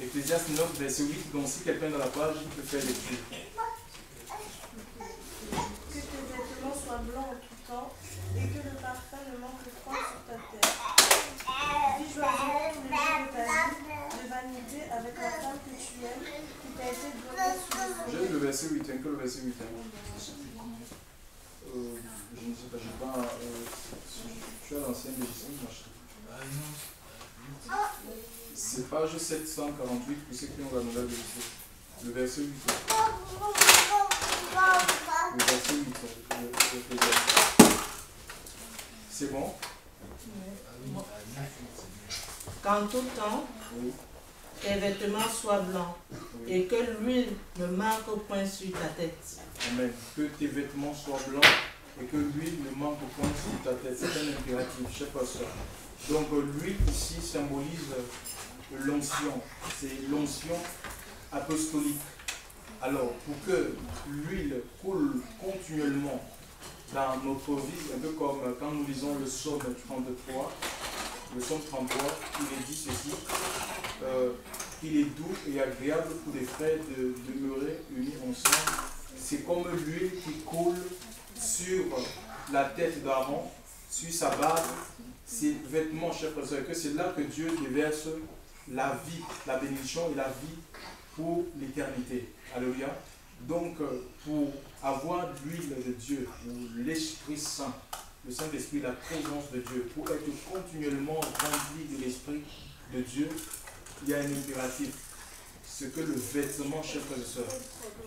Ecclésiaste 9, verset 8, donc si quelqu'un dans la page, il peut faire lecture. Que tes vêtements soient blancs en tout temps, et que le parfum ne manque point sur ta tête. Vis joyeusement tous les jours de ta vie, de vanité, avec la femme que tu aimes, qui t'a été donnée sous le soleil. J'ai le verset 8, que le verset 8. Je ne sais pas, je pas. Je suis à l'ancienne législation. C'est page 748 pour ceux qui ont la nouvelle législation. Le verset 8. Le verset 8. C'est bon? Qu'en tout temps, Oui. tes vêtements soient blancs, Oui. et que l'huile ne manque point sur ta tête. Amen. Que tes vêtements soient blancs et que l'huile ne manque point sur ta tête. C'est un impératif, chef pasteur. Donc l'huile ici symbolise l'onction. C'est l'onction apostolique. Alors, pour que l'huile coule continuellement dans notre vie, un peu comme quand nous lisons le psaume 33, il est dit ceci, il est doux et agréable pour les frères de demeurer unis ensemble. C'est comme l'huile qui coule sur la tête d'Aaron, sur sa barbe, ses vêtements, chers frères et sœurs, que c'est là que Dieu déverse la vie, la bénédiction et la vie pour l'éternité. Alléluia. Donc, pour avoir l'huile de Dieu, ou l'Esprit Saint, le Saint-Esprit, la présence de Dieu, pour être continuellement rempli de l'Esprit de Dieu, il y a un impératif. C'est que le vêtement, chers frères et sœurs,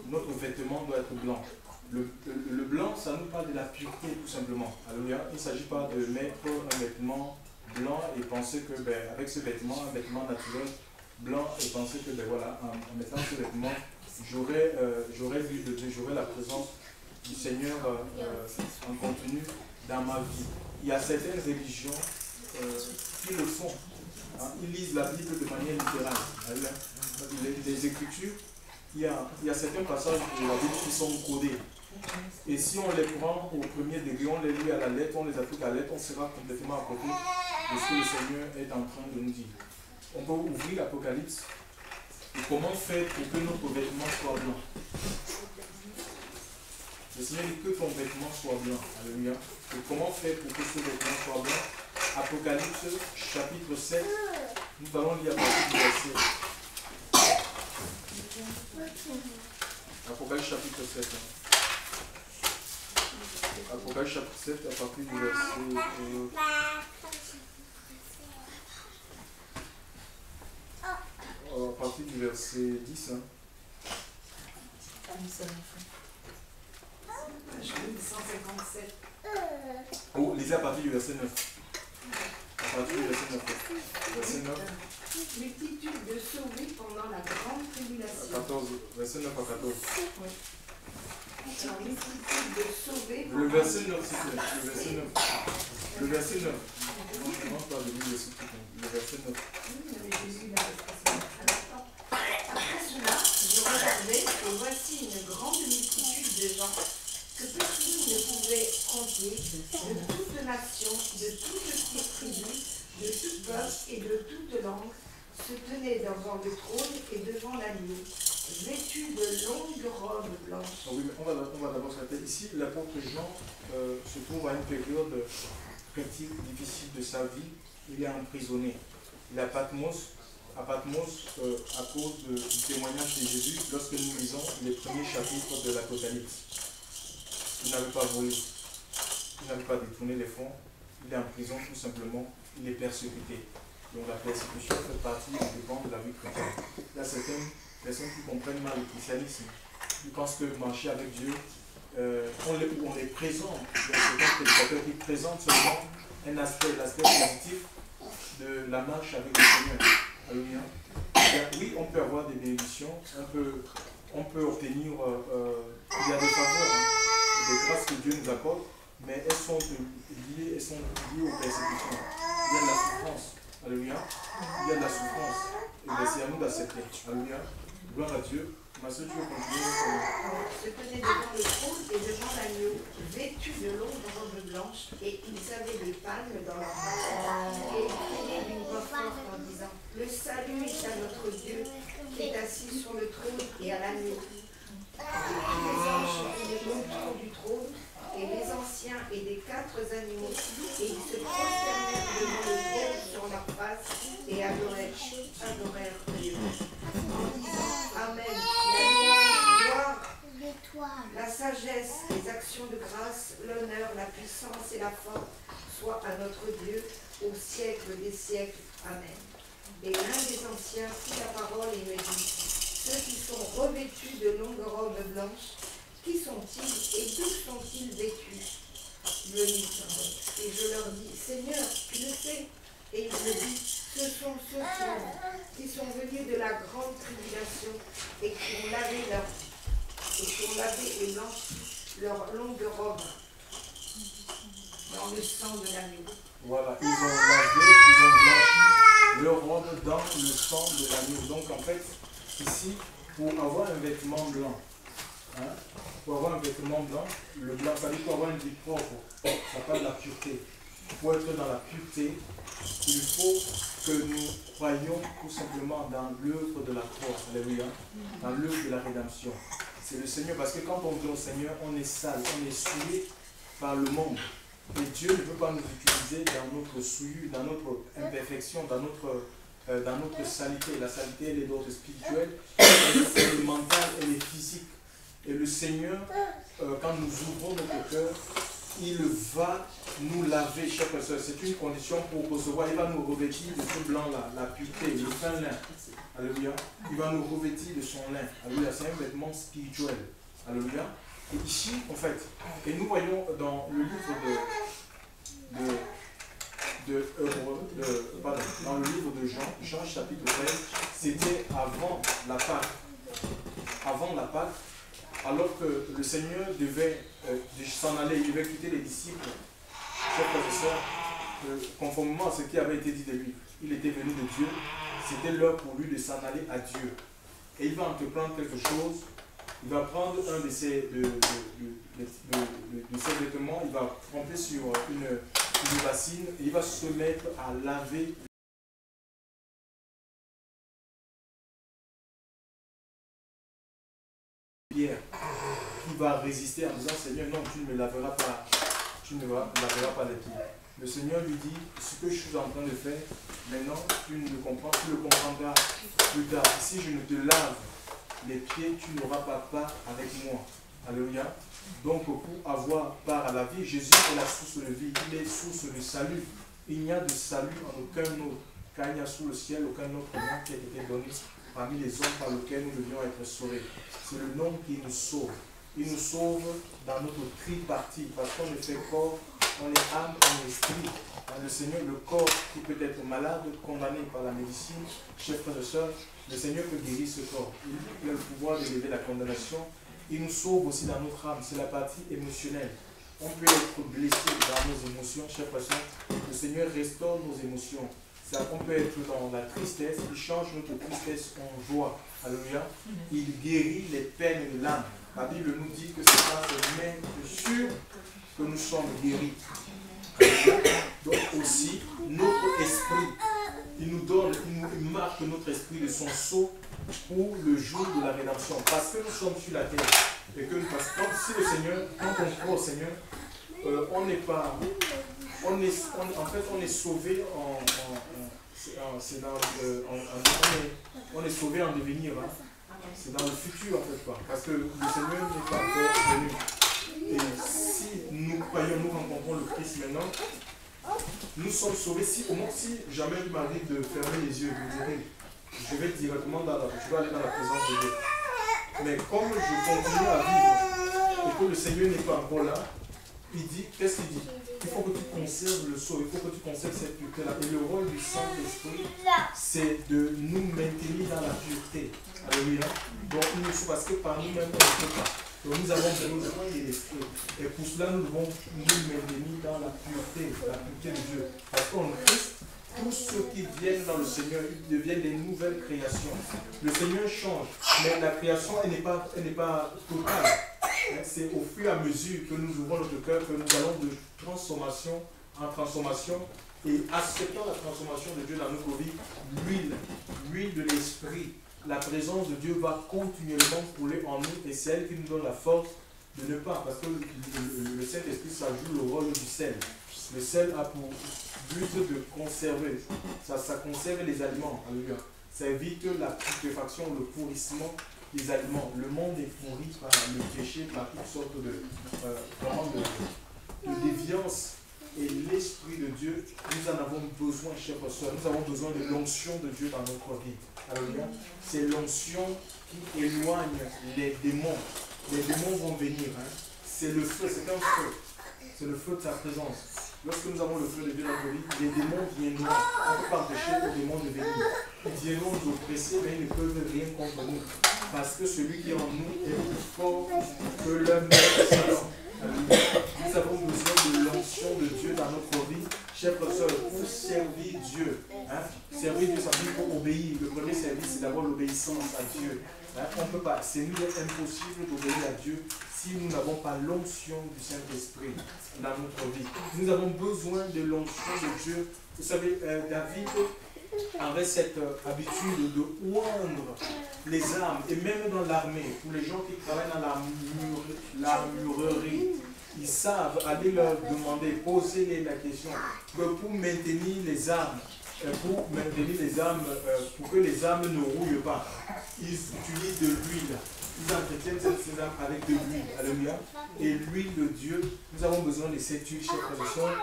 notre vêtement doit être blanc. Le blanc, ça nous parle de la pureté, tout simplement. Alléluia. Il ne s'agit pas de mettre un vêtement blanc et penser que, avec ce vêtement, un vêtement naturel blanc, et penser que, voilà, en mettant ce vêtement, j'aurais l'huile de Dieu, j'aurais la présence du Seigneur en contenu dans ma vie. Il y a certaines religions qui le font. Hein, ils lisent la Bible de manière littérale. Les Écritures, il y a certains passages de la Bible qui sont codés. Et si on les prend au premier degré, on les lit à la lettre, on les applique à la lettre, on sera complètement à côté de ce que le Seigneur est en train de nous dire. On peut ouvrir l'Apocalypse. Et comment faire pour que notre vêtement soit blanc? Le Seigneur dit que ton vêtement soit blanc. Alléluia. Et comment faire pour que ce vêtement soit blanc? Apocalypse chapitre 7. Nous allons lire à partir du verset. Apocalypse chapitre 7. Apocalypse chapitre 7 à partir du verset. À partir du verset 10. Oh, lisez à partir du verset 9. À partir du verset 9. Verset 9. Multitude de sauvés pendant la grande tribulation. 14. Verset 9 à 14. Oui. Alors, multitude de sauvés. Le verset 9, s'il te plaît. Le verset 9. Le verset 9. Non, je ne demande pas de lire le sous-titre. Le verset 9. Après cela, je regardais et voici une grande multitude de gens que personne ne pouvait compter, de toute nation, de toute tribu, de tout peuple et de toute langue, se tenaient devant le trône et devant l'agneau, vêtus de longues robes blanches. Ah oui, mais on va d'abord s'arrêter. Ici, l'apôtre Jean se trouve à une période critique, difficile de sa vie. Il est emprisonné. Il est à Patmos. À cause du témoignage de Jésus, lorsque nous lisons les premiers chapitres de l'Apocalypse. Il n'avait pas volé, il n'avait pas détourné les fonds, il est en prison tout simplement, il est persécuté. Donc la persécution fait partie intégrante de la vie chrétienne. Il y a certaines personnes qui comprennent mal le christianisme. Ils pensent que marcher avec Dieu, on est présent. Il y a certains prédicateurs qui présentent seulement l'aspect positif de la marche avec le Seigneur. Alléluia. Oui, on peut avoir des bénédictions, on peut obtenir, il y a des faveurs, des grâces que Dieu nous accorde, mais elles sont liées aux persécutions. Il y a de la souffrance. Alléluia. Il y a de la souffrance. Et c'est à nous d'accepter. Alléluia. Gloire à Dieu. Ma soeur, tu veux continuer? Se tenaient devant le trône et devant l'agneau, vêtus de longues robes blanches, et ils avaient des palmes dans leurs mains. Et ils criaient d'une voix forte en disant: Le salut est à notre puissance et la force soient à notre Dieu au siècle des siècles. Amen. Et l'un des anciens prit la parole et me dit, ceux qui sont revêtus de longues robes blanches, qui sont-ils et d'où sont-ils vêtus? Venus. Et je leur dis, Seigneur, tu le sais. Et il me dit, ce sont ceux qui sont venus de la grande tribulation et qui ont lavé et blanchi leurs longues robes dans le sang de l'agneau. Voilà, ils ont lavé, ils ont blanchi leur robe dans le sang de l'agneau. Donc en fait, ici, pour avoir un vêtement blanc, pour avoir un vêtement blanc, le blanc, ça veut dire pour avoir une vie propre, ça parle de la pureté. Pour être dans la pureté, il faut que nous croyions tout simplement dans l'œuvre de la croix, alléluia, dans l'œuvre de la rédemption. C'est le Seigneur, parce que quand on vient au Seigneur, on est sale, on est souillé par le monde. Et Dieu ne peut pas nous utiliser dans notre souillure, dans notre imperfection, dans notre saleté. La saleté, elle est d'ordre spirituel, elle est mentale, elle est physique. Et le Seigneur, quand nous ouvrons notre cœur, il va nous laver, chers frères et sœurs. C'est une condition pour recevoir. Il va nous revêtir de ce blanc-là, la pureté, le fin lin. Alléluia. Il va nous revêtir de son lin. Alléluia. C'est un vêtement spirituel. Alléluia. Et ici, en fait, et nous voyons dans le livre dans le livre de Jean chapitre 13, c'était avant la Pâque. Avant la Pâque, alors que le Seigneur devait s'en aller, il devait quitter les disciples, chers frères et sœurs, conformément à ce qui avait été dit de lui. Il était venu de Dieu, c'était l'heure pour lui de s'en aller à Dieu. Et il va entreprendre quelque chose, il va prendre un de ses vêtements, il va tremper sur une bassine et il va se mettre à laver Pierre, qui va résister en disant, Seigneur, non, tu ne me laveras pas, tu ne me laveras pas les pieds. Le Seigneur lui dit, ce que je suis en train de faire, maintenant, tu le comprendras plus tard. Si je ne te lave les pieds, tu n'auras pas part avec moi. Alléluia. Donc, pour avoir part à la vie, Jésus est la source de vie, il est source de salut. Il n'y a de salut en aucun autre, car il n'y a sous le ciel aucun autre nom qui a été donné parmi les hommes par lesquels nous devions être sauvés. C'est le nom qui nous sauve. Il nous sauve dans notre tripartie, parce qu'on est fait corps, on est âme, on est esprit. Dans le Seigneur, le corps qui peut être malade, condamné par la médecine, chers frères et sœurs, le Seigneur peut guérir ce corps. Il a le pouvoir de lever la condamnation. Il nous sauve aussi dans notre âme, c'est la partie émotionnelle. On peut être blessé dans nos émotions, chers frères et sœurs. Le Seigneur restaure nos émotions. On peut être dans la tristesse, il change notre tristesse en joie. Alléluia. Il guérit les peines de l'âme. La Bible nous dit que c'est par ses mains sûr que nous sommes guéris. Donc aussi, notre esprit, il marque notre esprit de son sceau pour le jour de la rédemption. Parce que nous sommes sur la terre. Et que si le Seigneur, quand on croit au Seigneur, on n'est pas... On est sauvé on est sauvé en devenir. Hein. C'est dans le futur en fait. Parce que le Seigneur n'est pas encore venu. Et si nous croyons, nous rencontrons le Christ maintenant, nous sommes sauvés. Si jamais il m'arrive de fermer les yeux, vous direz, je vais directement je vais aller dans la présence de Dieu. Mais comme je continue à vivre et que le Seigneur n'est pas encore là, il dit, qu'est-ce qu'il dit? Il faut que tu conserves le sceau, il faut que tu conserves cette pureté-là. Et le rôle du Saint-Esprit, c'est de nous maintenir dans la pureté. Alléluia. Donc, parce que par nous-mêmes, on ne peut pas. Donc, nous avons besoin de l'Esprit. Et pour cela, nous devons nous maintenir dans la pureté de Dieu. Parce qu'en Christ, tous ceux qui viennent dans le Seigneur, ils deviennent des nouvelles créations. Le Seigneur change, mais la création, elle n'est pas totale. C'est au fur et à mesure que nous ouvrons notre cœur que nous allons de transformation en transformation et acceptant la transformation de Dieu dans notre vie, l'huile de l'Esprit, la présence de Dieu va continuellement couler en nous et c'est elle qui nous donne la force de ne pas, parce que le Saint-Esprit, ça joue le rôle du sel. Le sel a pour but de conserver, ça conserve les aliments, alléluia. Ça évite la putréfaction, le pourrissement des aliments. Le monde est pourri par le péché, par toutes sortes de déviance et l'Esprit de Dieu, nous en avons besoin, chers soeurs. Nous avons besoin de l'onction de Dieu dans notre vie. Alléluia. C'est l'onction qui éloigne les démons. Les démons vont venir. C'est le feu, c'est un feu. C'est le feu de sa présence. Lorsque nous avons le feu de Dieu dans notre vie, les démons viendront. On ne peut pas empêcher les démons de venir. Ils viendront nous oppresser, mais ils ne peuvent rien contre nous. Parce que celui qui est en nous est plus fort que le maître Satan. Nous avons besoin de l'onction de Dieu dans notre vie, chers frères, pour servir Dieu. Servir Dieu, ça veut dire pour obéir. Le premier service, c'est d'abord l'obéissance à Dieu. On ne peut pas, c'est impossible d'obéir à Dieu si nous n'avons pas l'onction du Saint-Esprit dans notre vie. Nous avons besoin de l'onction de Dieu. Vous savez, David avait cette habitude de oindre les armes, et même dans l'armée, pour les gens qui travaillent dans l'armurerie, ils savent aller leur demander, poser la question, que pour maintenir les armes, pour que les armes ne rouillent pas, ils utilisent de l'huile. Ils entretiennent ces armes avec de l'huile. Alléluia. Et l'huile de Dieu, nous avons besoin de cette huile, chers frères et sœurs,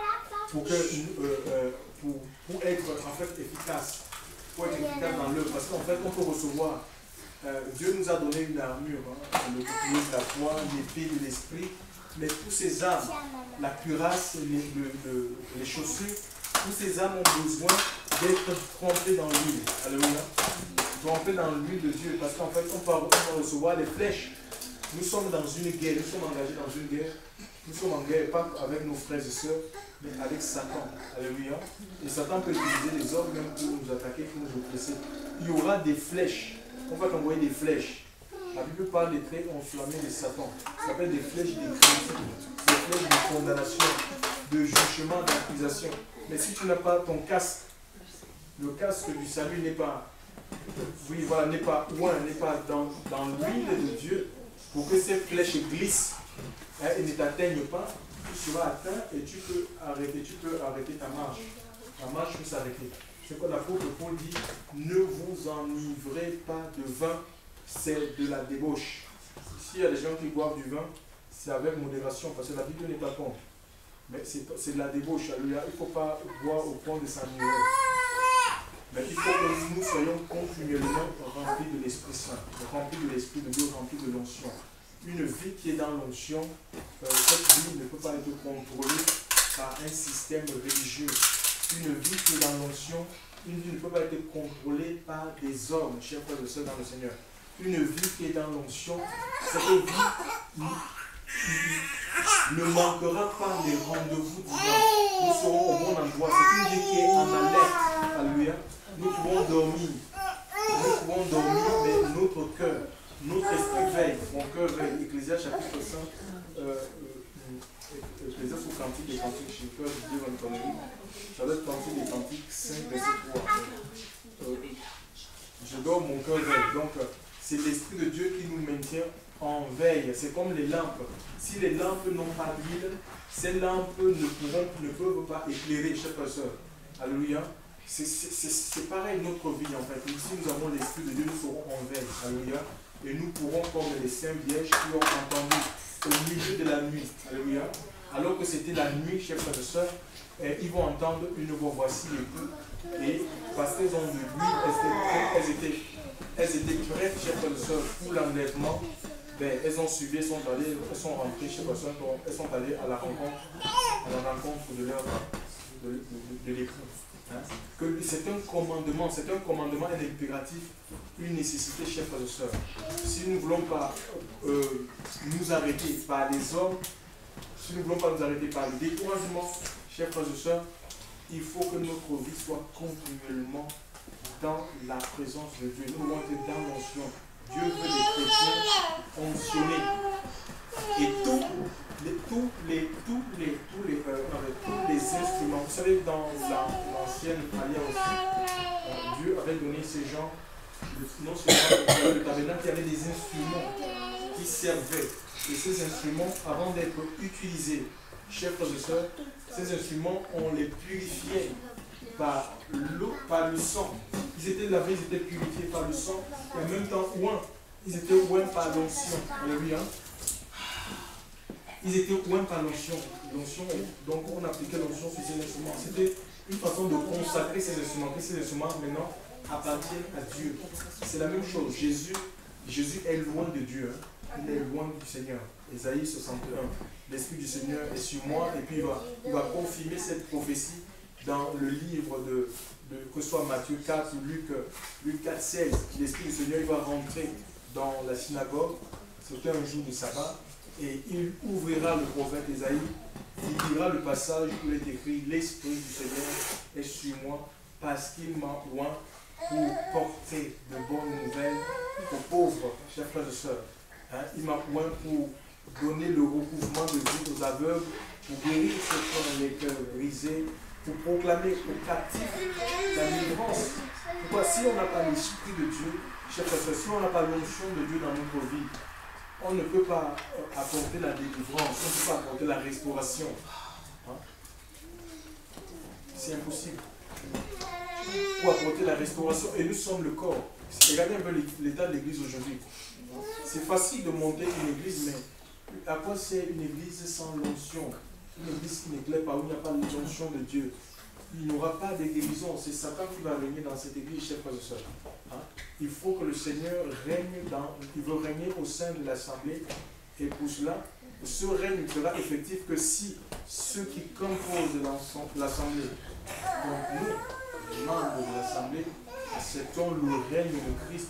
pour être en fait efficace. Pour être efficace dans l'œuvre. Parce qu'en fait, on peut recevoir. Dieu nous a donné une armure, le bouclier de la foi, l'épée de l'esprit. Mais tous ces armes, la cuirasse, les chaussures, tous ces armes ont besoin d'être trempées dans l'huile. Alléluia. Trempées dans l'huile de Dieu. Parce qu'en fait, on peut recevoir les flèches. Nous sommes dans une guerre, nous sommes engagés dans une guerre. Nous sommes en guerre, pas avec nos frères et sœurs, mais avec Satan. Alléluia. Et Satan peut utiliser les hommes même pour nous attaquer, pour nous oppresser. Il y aura des flèches. On va t'envoyer des flèches. La Bible parle des traits enflammés de Satan. Ça s'appelle des flèches de critique, des flèches de condamnation, de jugement, d'accusation. Mais si tu n'as pas ton casque, le casque du salut n'est pas, oui, voilà, n'est pas dans l'huile de Dieu, pour que ces flèches glissent et ne t'atteignent pas, tu seras atteint et tu peux arrêter ta marche. La marche peut s'arrêter. C'est quoi l'apôtre Paul dit, ne vous enivrez pas de vin, c'est de la débauche. S'il y a des gens qui boivent du vin, c'est avec modération, parce que la Bible n'est pas contre. Mais c'est de la débauche. Il ne faut pas boire au point de s'enivrer. Mais il faut que nous soyons continuellement remplis de l'Esprit Saint, remplis de l'Esprit de Dieu, remplis de l'onction. Une vie qui est dans l'onction, cette vie ne peut pas être contrôlée par un système religieux. Une vie qui est dans l'onction, une vie ne peut pas être contrôlée par des hommes, chers frères et sœurs dans le Seigneur. Une vie qui est dans l'onction, cette vie ne manquera pas les rendez-vous divins. Nous serons au bon endroit. C'est une vie qui est en alerte. Alléluia. Nous pouvons dormir. Mais notre cœur, notre esprit veille. Mon cœur veille. Ecclésiaste chapitre 5. Ecclésiaste au Cantique des Cantiques, j'ai peur de dire une connerie. Ça doit être Cantique des Cantiques 5, verset 3. Je dors, mon cœur veille. Donc, c'est l'Esprit de Dieu qui nous maintient en veille. C'est comme les lampes. Si les lampes n'ont pas d'huile, ces lampes ne peuvent pas éclairer, chers frères et sœurs. Alléluia. C'est pareil notre vie en fait. Si nous avons l'Esprit de Dieu, nous serons en veille. Alléluia. Et nous pourrons, comme les saints vierges qui ont entendu au milieu de la nuit. Alléluia. Alors que c'était la nuit, chers frères et sœurs, ils vont entendre une voix, voici l'époux. Et parce qu'elles ont de l'huile, elles étaient prêtes, chers frères et sœurs, pour l'enlèvement. Elles ont suivi, elles sont rentrées, chers frères et sœurs, elles sont allées à la rencontre de l'époux. C'est un commandement, un impératif, une nécessité, chers frères et sœurs. Si nous ne voulons pas nous arrêter par les hommes, si nous ne voulons pas nous arrêter par le découragement, chers frères et sœurs, il faut que notre vie soit continuellement dans la présence de Dieu. Nous devons être dans l'onction. Dieu veut des chrétiens onctionnés. Et tous les instruments, vous savez, dans l'ancienne alliance aussi, Dieu avait donné ces gens, non seulement le tabernacle, il y avait des instruments qui servaient. Et ces instruments, avant d'être utilisés, chers frères et sœurs, ces instruments, on les purifiait par l'eau, par le sang. Ils étaient lavés, ils étaient purifiés par le sang, et en même temps, ils étaient ouins par l'onction. Alléluia. Ils étaient oints par l'onction. Donc on appliquait l'onction sur ces instruments. C'était une façon de consacrer ces instruments. Que ces instruments maintenant appartiennent à Dieu. C'est la même chose. Jésus est loin de Dieu. Hein. Il est loin du Seigneur. Ésaïe 61. L'Esprit du Seigneur est sur moi. Et puis il va confirmer cette prophétie dans le livre que ce soit Matthieu 4 ou Luc 4, 16. L'Esprit du Seigneur il va rentrer dans la synagogue. C'était un jour de sabbat. Et il ouvrira le prophète Ésaïe. Il lira le passage où il est écrit « L'Esprit du Seigneur est sur moi parce qu'il m'a oint pour porter de bonnes nouvelles aux pauvres, chers frères et sœurs. Hein, il m'a oint pour donner le recouvrement de vie aux aveugles, pour guérir ceux qui ont les cœurs brisés, pour proclamer aux captifs la délivrance. Pourquoi si on n'a pas l'Esprit de Dieu, chers frères et sœurs, si on n'a pas l'onction de Dieu dans notre vie, on ne peut pas apporter la délivrance, on ne peut pas apporter la restauration. Hein? C'est impossible. Pour apporter la restauration, et nous sommes le corps. Regardez un peu l'état de l'église aujourd'hui. C'est facile de monter une église, mais à quoi c'est une église sans l'onction? Une église qui n'éclaire pas, où il n'y a pas l'onction de Dieu. Il n'y aura pas de guérison. C'est Satan qui va régner dans cette église, chers frères et sœurs. Hein? Il faut que le Seigneur règne il veut régner au sein de l'assemblée. Et pour cela, ce règne ne sera effectif que si ceux qui composent l'assemblée, donc nous, membres de l'assemblée, acceptons le règne de Christ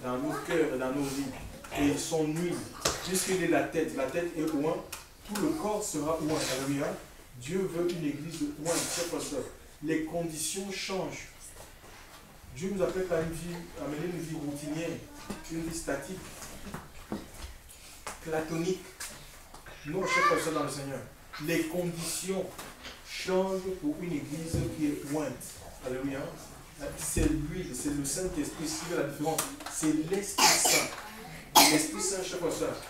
dans nos cœurs et dans nos vies. Et son huile, puisqu'il est la tête est oint, tout le corps sera oint. Alléluia. Dieu veut une église de oint, chers frères et sœurs. Les conditions changent. Dieu nous appelle à amener une vie routinière, une vie statique, platonique. Non, chers frères et sœurs dans le Seigneur. Les conditions changent pour une église qui est ointe. Alléluia. C'est l'huile, c'est le Saint-Esprit qui fait la différence. C'est l'Esprit Saint. L'Esprit Saint, chers frères et sœurs.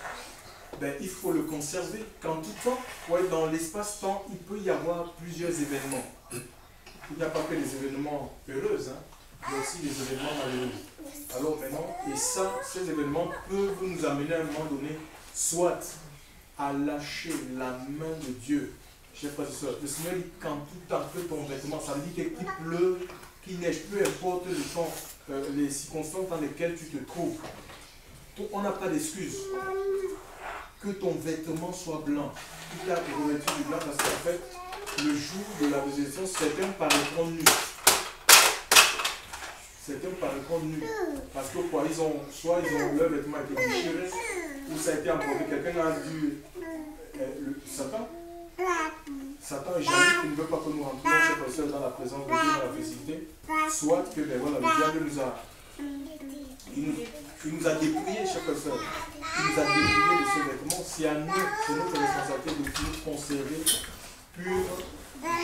Ben, il faut le conserver. Qu'en tout temps, dans l'espace-temps, il peut y avoir plusieurs événements. Il n'y a pas que les événements heureux, hein. Il y a aussi des événements malheureux. Alors maintenant, et ça, ces événements peuvent nous amener à un moment donné, soit à lâcher la main de Dieu. Chers frères et sœurs, le Seigneur dit qu'en tout temps, que ton vêtement, ça veut dire qu'il pleut, qu'il neige, peu importe le temps, les circonstances dans lesquelles tu te trouves. On n'a pas d'excuse. Que ton vêtement soit blanc. Tu t'as revêtu du blanc parce qu'en fait, le jour de la résurrection, certains paraîtront nus. Certains paraîtront nus. Parce que quoi, soit leur vêtement a été déchiré, ou ça a été emporté. Quelqu'un a dû. Satan est jaloux, il ne veut pas que nous rentrions chez frères et sœurs dans la présence de Dieu, dans la félicité. Soit que voilà, le diable nous a. Il nous a dépouillés, chers frères et sœurs. Il nous a dépouillés de ce vêtement. C'est à nous, c'est notre responsabilité de nous conserver purs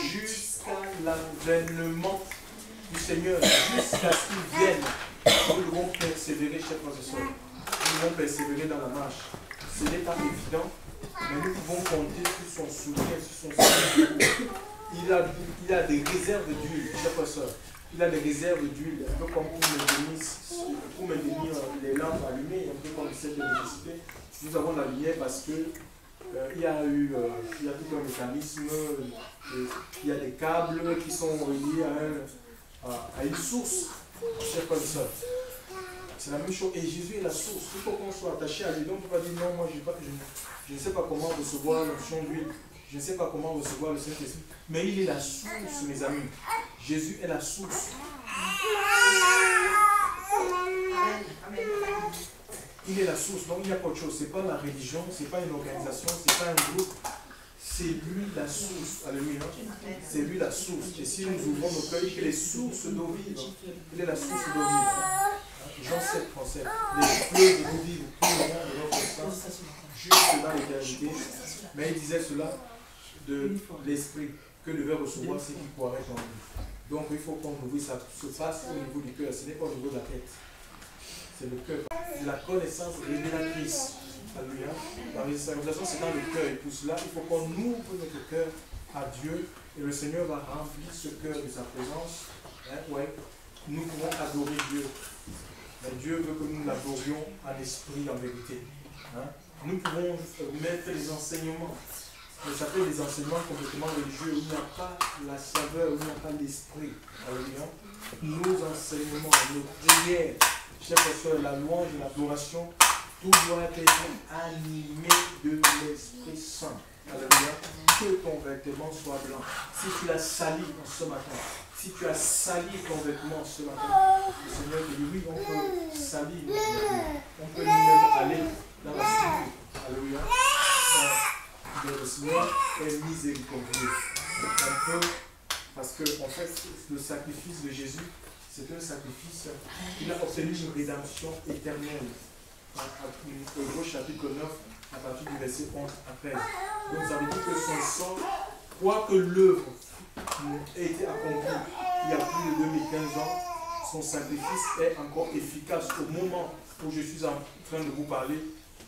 jusqu'à l'avènement du Seigneur, jusqu'à ce qu'il vienne. Nous devons persévérer, chers frères et sœurs. Nous devons persévérer dans la marche. Ce n'est pas évident, mais nous pouvons compter sur son soutien, sur son soutien. Il a des réserves d'huile, chers frères et sœurs. Il a des réserves d'huile, un peu comme pour maintenir les lampes allumées, un peu comme celle de l'électricité. Nous avons la lumière parce que il y a tout un mécanisme, il y a des câbles qui sont reliés à une source, chers frères et sœurs. C'est la même chose. Et Jésus est la source. Il faut qu'on soit attaché à lui. Donc, on ne peut pas dire non, moi je ne sais pas comment recevoir l'onction d'huile. Je ne sais pas comment recevoir le Saint-Esprit. Mais il est la source, mes amis. Jésus est la source. Il est la source. Donc il n'y a pas autre chose. Ce n'est pas la religion, ce n'est pas une organisation, ce n'est pas un groupe. C'est lui la source. Alléluia. C'est lui la source. Et si nous ouvrons nos cœurs, il est source d'eau vive. Il est la source d'eau vive. Jean 7, 37. Les fleuves d'eau vive couleront de notre sens jusque dans l'éternité. Mais il disait cela de l'esprit que devait recevoir ceux qui croiraient en lui. Donc il faut qu'on ouvre ça se passe au niveau du cœur, ce n'est pas au niveau de la tête. C'est le cœur. C'est la connaissance révélatrice. Alléluia. La révélation, c'est dans le cœur. Et pour cela, il faut qu'on ouvre notre cœur à Dieu. Et le Seigneur va remplir ce cœur de sa présence. Hein, ouais. Nous pouvons adorer Dieu. Mais Dieu veut que nous l'adorions en esprit, en vérité. Hein? Nous pouvons mettre les enseignements, mais ça fait des enseignements complètement religieux où il n'y a pas la saveur, où il n'y a pas l'esprit. Alléluia. Nos enseignements, nos prières, chers frères, la louange et l'adoration, tout doit être animé de l'Esprit Saint. Alléluia. Que ton vêtement soit blanc. Si tu l'as sali ce matin, si tu as sali ton vêtement ce matin, le Seigneur te dit oui, on peut salir notre vêtement. On peut nous-mêmes aller dans la cité. Alléluia. Le Seigneur est miséricordieux. On peut, parce que en fait, le sacrifice de Jésus, c'est un sacrifice qui a obtenu une rédemption éternelle. Hébreux chapitre 9, à partir du verset 11 à 13. Donc ça veut dire que son sang, quoique l'œuvre ait été accomplie il y a plus de 2015 ans, son sacrifice est encore efficace au moment où je suis en train de vous parler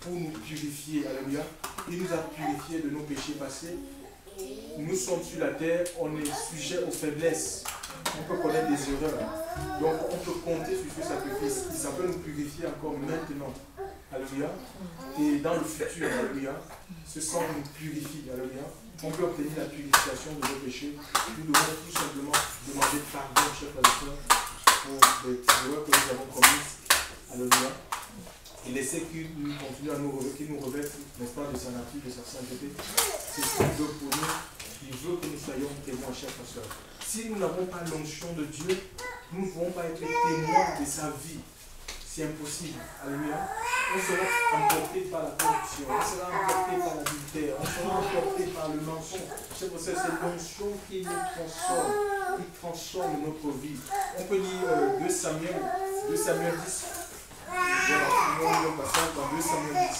pour nous purifier. Alléluia. Il nous a purifiés de nos péchés passés. Nous sommes sur la terre, on est sujet aux faiblesses. On peut connaître des erreurs. Donc on peut compter sur ce sacrifice. Ça peut nous purifier encore maintenant. Alléluia. Et dans le futur, alléluia, ce sang nous purifie. Alléluia. On peut obtenir la purification de nos péchés. Nous devons tout simplement demander pardon, chers frères et sœurs, pour les erreurs que nous avons commises. Alléluia. Et laisser qu'il continue à nous revête, n'est-ce pas, de sa nature, de sa sainteté. C'est ce qu'il veut pour nous. Il veut que nous soyons témoins, chers frères et sœurs. Si nous n'avons pas l'onction de Dieu, nous ne pouvons pas être témoins de sa vie. C'est impossible. Alléluia. On sera emporté par la corruption, on sera emporté par l'adultère, on sera emporté par le mensonge. C'est pour ça que c'est l'onction qui nous transforme notre vie. On peut lire 2 Samuel 10. Voilà, on va le passage dans 2 Samuel 10.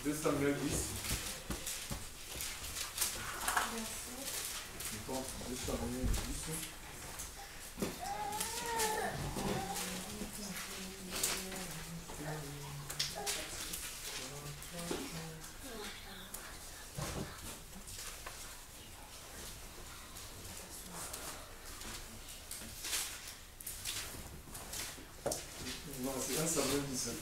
2 Samuel 10. Bon, 2 Samuel 10. Non, c'est 1 Samuel 17.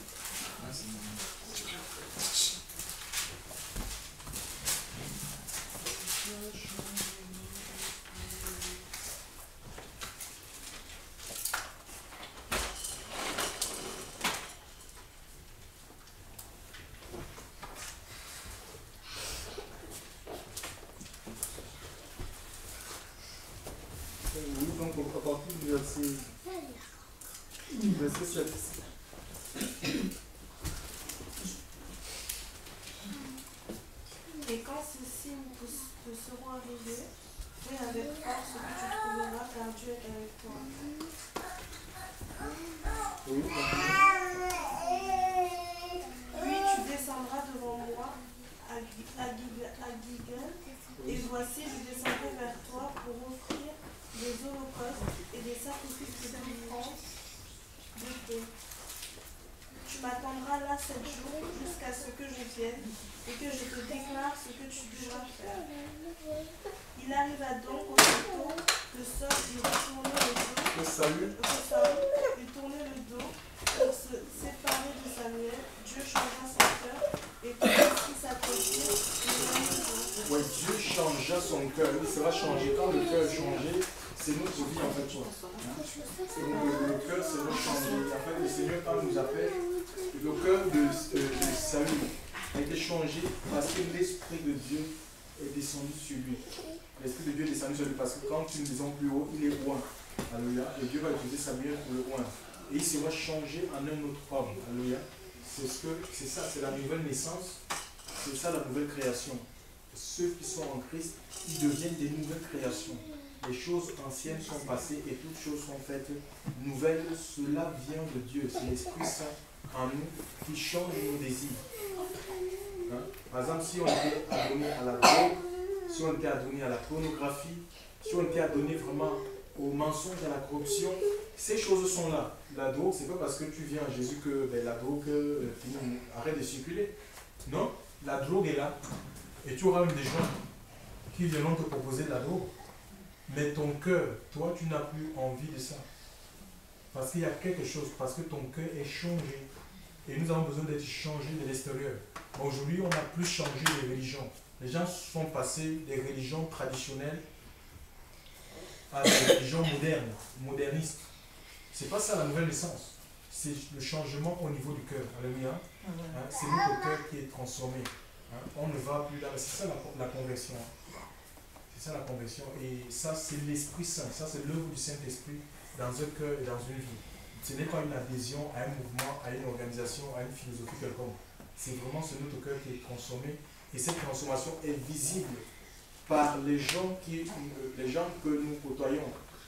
Oui, donc à partir du verset 7. Et quand ces signes te seront arrivés, fais avec force ce que tu trouveras, car Dieu est avec toi. Oui, Puis tu descendras devant moi à Gilgal, et voici, je descendrai vers toi pour offrir des holocaustes et des sacrifices de délivrance de paix. Tu m'attendras là 7 jours jusqu'à ce que je vienne et que je te déclare ce que tu devras faire. Il arriva donc aussitôt que Saul lui retournait le dos. le salut. Saül lui tournait le dos pour se séparer de Samuel. Dieu changea son cœur et tout ce qui s'accomplit, Ouais, Dieu changea son cœur. Il sera changé. Quand le cœur est changé, c'est notre vie en fait. Le cœur, c'est notre changé. En fait, le Seigneur, quand il nous appelle, le cœur de Saül a été changé parce que l'Esprit de Dieu est descendu sur lui. L'Esprit de Dieu est descendu sur lui parce que quand nous disons plus haut, il est oint. Alléluia. Et Dieu va utiliser Samuel pour le oint. Et il sera changé en un autre homme. Alléluia. C'est ça, c'est la nouvelle naissance. C'est ça la nouvelle création. Ceux qui sont en Christ, ils deviennent des nouvelles créations. Les choses anciennes sont passées et toutes choses sont faites nouvelles. Cela vient de Dieu. C'est l'Esprit Saint en nous qui change nos désirs. Hein? Par exemple, si on était adonné à la drogue, si on était adonné à la pornographie, si on était adonné vraiment au mensonge, à la corruption, ces choses sont là. La drogue, c'est pas parce que tu viens à Jésus que la drogue arrête de circuler. Non, la drogue est là. Et tu auras même des gens qui viendront te proposer de la drogue. Mais ton cœur, toi, tu n'as plus envie de ça. Parce qu'il y a quelque chose, parce que ton cœur est changé. Et nous avons besoin d'être changés de l'extérieur. Aujourd'hui, on a plus changé les religions. Les gens sont passés des religions traditionnelles à des religions modernes, modernistes. C'est pas ça la nouvelle naissance. C'est le changement au niveau du cœur. Alléluia. Hein, c'est notre cœur qui est transformé. Hein, on ne va plus là. C'est ça la conversion. C'est ça la conversion. Et ça, c'est l'Esprit Saint. Ça, c'est l'œuvre du Saint-Esprit dans un cœur et dans une vie. Ce n'est pas une adhésion à un mouvement, à une organisation, à une philosophie quelconque. C'est vraiment ce notre cœur qui est transformé. Et cette transformation est visible par les gens que nous côtoyons,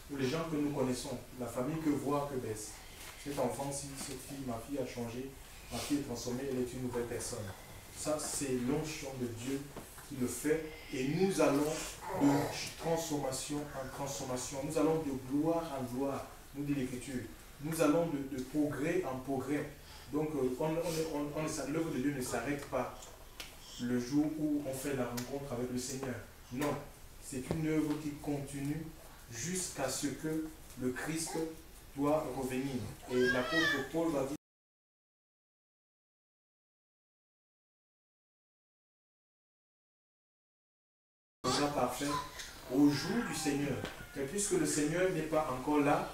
ou les gens que nous connaissons, la famille que voit, que baisse. Cet enfant, si cette fille, ma fille a changé, ma fille est transformée, elle est une nouvelle personne. Ça, c'est l'onction de Dieu qui le fait. Et nous allons de transformation en transformation. Nous allons de gloire en gloire, nous dit l'Écriture. Nous allons de progrès en progrès. Donc, l'œuvre de Dieu ne s'arrête pas le jour où on fait la rencontre avec le Seigneur. Non, c'est une œuvre qui continue jusqu'à ce que le Christ doit revenir. Et l'apôtre Paul va dire déjà parfait au jour du Seigneur. Et puisque le Seigneur n'est pas encore là,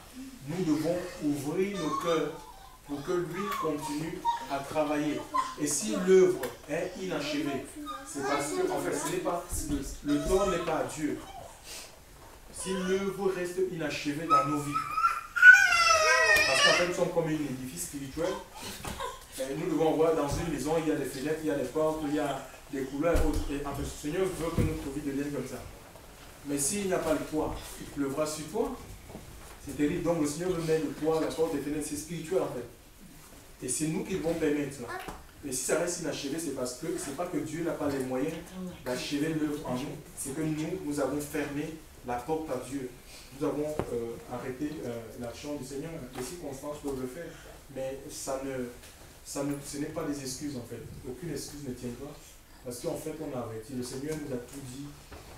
nous devons ouvrir nos cœurs pour que lui continue à travailler. Et si l'œuvre est inachevée, c'est parce que, en fait, ce n'est pas, le tort n'est pas à Dieu. Si l'œuvre reste inachevée dans nos vies, parce qu'en fait, nous sommes comme un édifice spirituel, et nous devons voir dans une maison, il y a des fenêtres, il y a des portes, il y a des couleurs et autres. Et en fait, le Seigneur veut que notre vie devienne comme ça. Mais s'il n'y a pas le toit, il pleuvra sur toi. C'est terrible. Donc le Seigneur veut mettre le toit, la porte, les fenêtres, c'est spirituel en fait. Et c'est nous qui devons permettre cela. Et si ça reste inachevé, c'est parce que c'est pas que Dieu n'a pas les moyens d'achever l'œuvre en nous. C'est que nous avons fermé la porte à Dieu. Nous avons arrêté l'action du Seigneur. Les circonstances peuvent le faire. Mais ce n'est pas des excuses en fait. Aucune excuse ne tient pas. Parce qu'en fait, on a arrêté. Le Seigneur nous a tout dit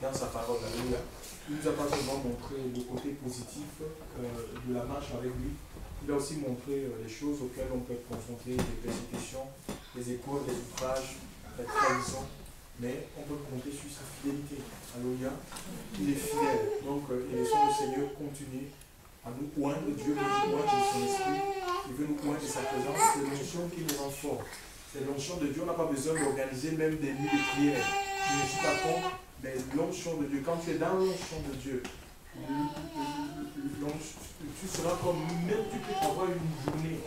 dans sa parole. Alléluia. Il nous a pas seulement montré le côté positif de la marche avec lui. Il a aussi montré les choses auxquelles on peut être confronté, les persécutions, les épreuves, les outrages, la trahison. Mais on peut compter sur sa fidélité. Alléluia. Il est fidèle. Donc, et laissons le Seigneur continuer à nous oindre. Dieu veut nous oindre de son esprit. Il veut nous oindre de sa présence. C'est l'onction qui nous rend fort. C'est l'onction de Dieu. On n'a pas besoin d'organiser même des nuits de prière. Je ne suis pas contre, mais l'onction de Dieu, quand tu es dans l'onction de Dieu, tu seras comme, même tu peux avoir une journée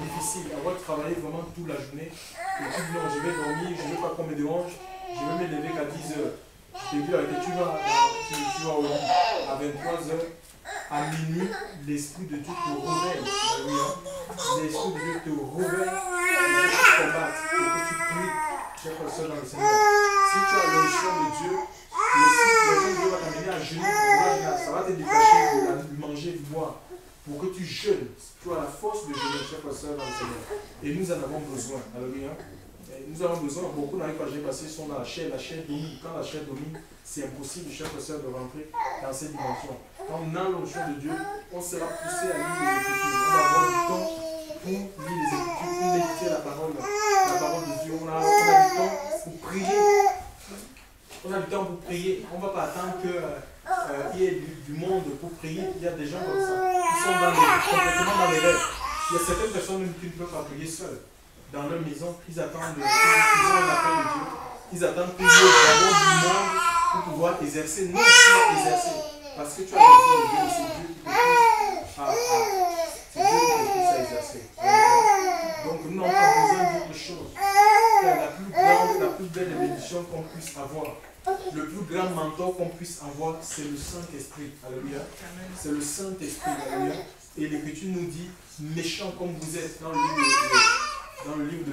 difficile, avoir travaillé vraiment toute la journée, et tu dis non, je vais dormir, je ne veux pas qu'on me dérange, je vais me lever qu'à 10 heures. Je te dis que tu vas au lit à 23 heures, à minuit, l'Esprit de Dieu te réveille. L'Esprit de Dieu te réveille pour que tu combattes, pour que tu pries, chers frères et sœurs dans le Seigneur. Si tu as l'onction de Dieu, l'onction de Dieu va t'amener à jeûner, ça va te détacher de manger, de boire, pour que tu jeûnes. Tu as la force de jeûner, chers frères et sœurs dans le Seigneur. Et nous en avons besoin. Alléluia. Nous avons besoin, beaucoup n'arrivent pas à gérer parce qu'ils sont dans la chair domine. Quand la chair domine, c'est impossible, chers frères et sœurs, de rentrer dans cette dimension. Quand on a l'onction de Dieu, on sera poussé à lire les Écritures. On va avoir du temps pour lire les Écritures, pour méditer la parole de Dieu. On a du temps pour prier. On a du temps pour prier. On ne va pas attendre qu'il y ait du monde pour prier. Il y a des gens comme ça qui sont complètement dans les rêves. Il y a certaines personnes qui ne peuvent pas prier seules. Dans leur maison, ils attendent, ils ont un appel de Dieu. Ils attendent qu'il y ait d'abord du monde pour pouvoir exercer. Non, tu vas exercer. Parce que tu as besoin de Dieu, c'est Dieu qui te pousse à exercer. Donc nous n'avons pas besoin d'autre chose. La plus belle bénédiction qu'on puisse avoir, le plus grand mentor qu'on puisse avoir, c'est le Saint-Esprit. Alléluia. C'est le Saint-Esprit. Alléluia. Et l'Écriture nous dit, méchants comme vous êtes, dans le livre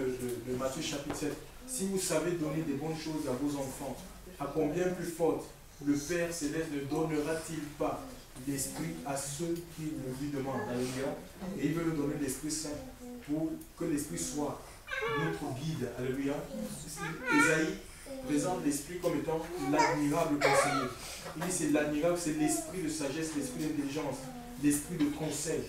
de Matthieu chapitre 7, si vous savez donner des bonnes choses à vos enfants, à combien plus forte le Père Céleste ne donnera-t-il pas l'Esprit à ceux qui le lui demandent. Alléluia. Et il veut nous donner l'Esprit Saint pour que l'Esprit soit notre guide. Alléluia. Ésaïe présente l'esprit comme étant l'admirable conseiller. Il dit c'est l'admirable, c'est l'esprit de sagesse, l'esprit d'intelligence, l'esprit de conseil.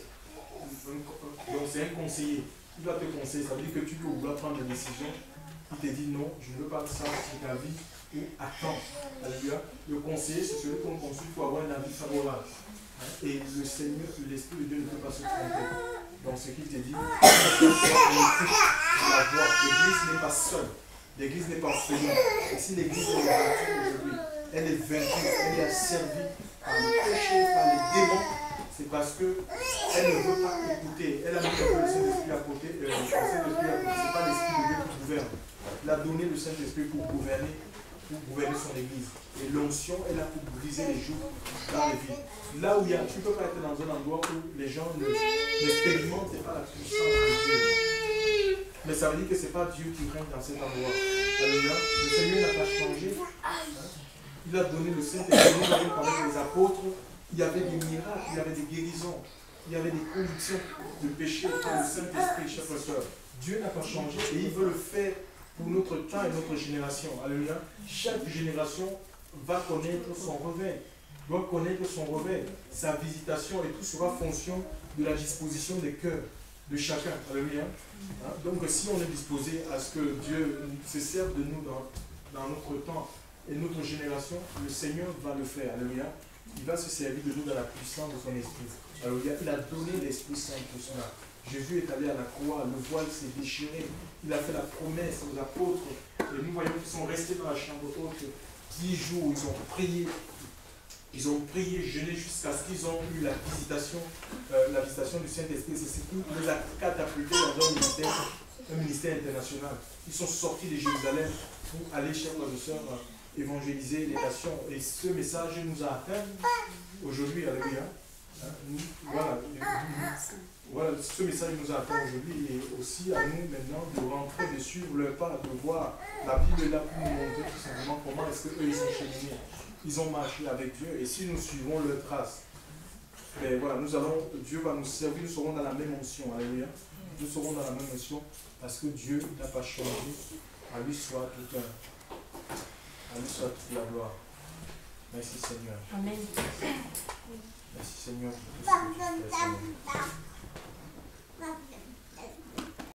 Donc c'est un conseiller. Il va te conseiller, ça veut dire que tu peux vouloir prendre des décisions. Il te dit non, je ne veux pas que ça sur ta vie ou attends. Alléluia. Le conseiller, c'est celui qu'on consulte pour avoir un avis favorable. Et le Seigneur, l'Esprit de Dieu ne peut pas se tromper. Donc ce qu'il te dit, l'église n'est pas seule. L'église n'est pas orpheline. Et si l'église est vaincue aujourd'hui, elle est vaincue, elle est asservie par le péché, par les démons, c'est parce qu'elle ne veut pas écouter. Elle a mis le Saint-Esprit à côté. Le Saint-Esprit à côté, ce n'est pas l'Esprit de Dieu qui gouverne. Il a donné le Saint-Esprit pour gouverner son église. Et l'onction est là pour briser les jours dans les vies. Là où il y a, tu ne peux pas être dans un endroit où les gens n'expérimentent pas la puissance de Dieu. Mais ça veut dire que ce n'est pas Dieu qui règne dans cet endroit. Alléluia. Le Seigneur n'a pas changé. Il a donné le Saint-Esprit avec les apôtres. Il y avait des miracles, il y avait des guérisons, il y avait des convictions de péché par le Saint-Esprit, chers frères et sœurs. Dieu n'a pas changé et il veut le faire pour notre temps et notre génération. Alléluia. Chaque génération va connaître son réveil, doit connaître son réveil, sa visitation et tout sera fonction de la disposition des cœurs de chacun. Alléluia. Donc si on est disposé à ce que Dieu se serve de nous dans notre temps et notre génération, le Seigneur va le faire. Alléluia. Il va se servir de nous dans la puissance de son esprit. Alléluia. Il a donné l'Esprit Saint pour cela. Jésus est allé à la croix, le voile s'est déchiré. Il a fait la promesse aux apôtres. Et nous voyons qu'ils sont restés dans la chambre haute 10 jours. Ils ont prié. Ils ont prié, jeûné jusqu'à ce qu'ils ont eu la visitation du Saint-Esprit. C'est ce qui les a catapultés dans un ministère international. Ils sont sortis de Jérusalem pour aller, chers frères et sœurs, évangéliser les nations. Et ce message nous a atteint aujourd'hui. Alléluia. Voilà, ce message nous a atteint aujourd'hui et aussi à nous maintenant de rentrer, de suivre leur pas, de voir. La Bible est là pour nous montrer tout simplement comment est-ce qu'eux ils ont cheminé. Ils ont marché avec Dieu et si nous suivons leurs traces, mais voilà, Dieu va nous servir, nous serons dans la même onction. Alléluia. Nous serons dans la même onction parce que Dieu n'a pas changé. À lui soit toute la gloire. Merci Seigneur. Amen. Merci Seigneur pour tout ce que tu fais, Seigneur.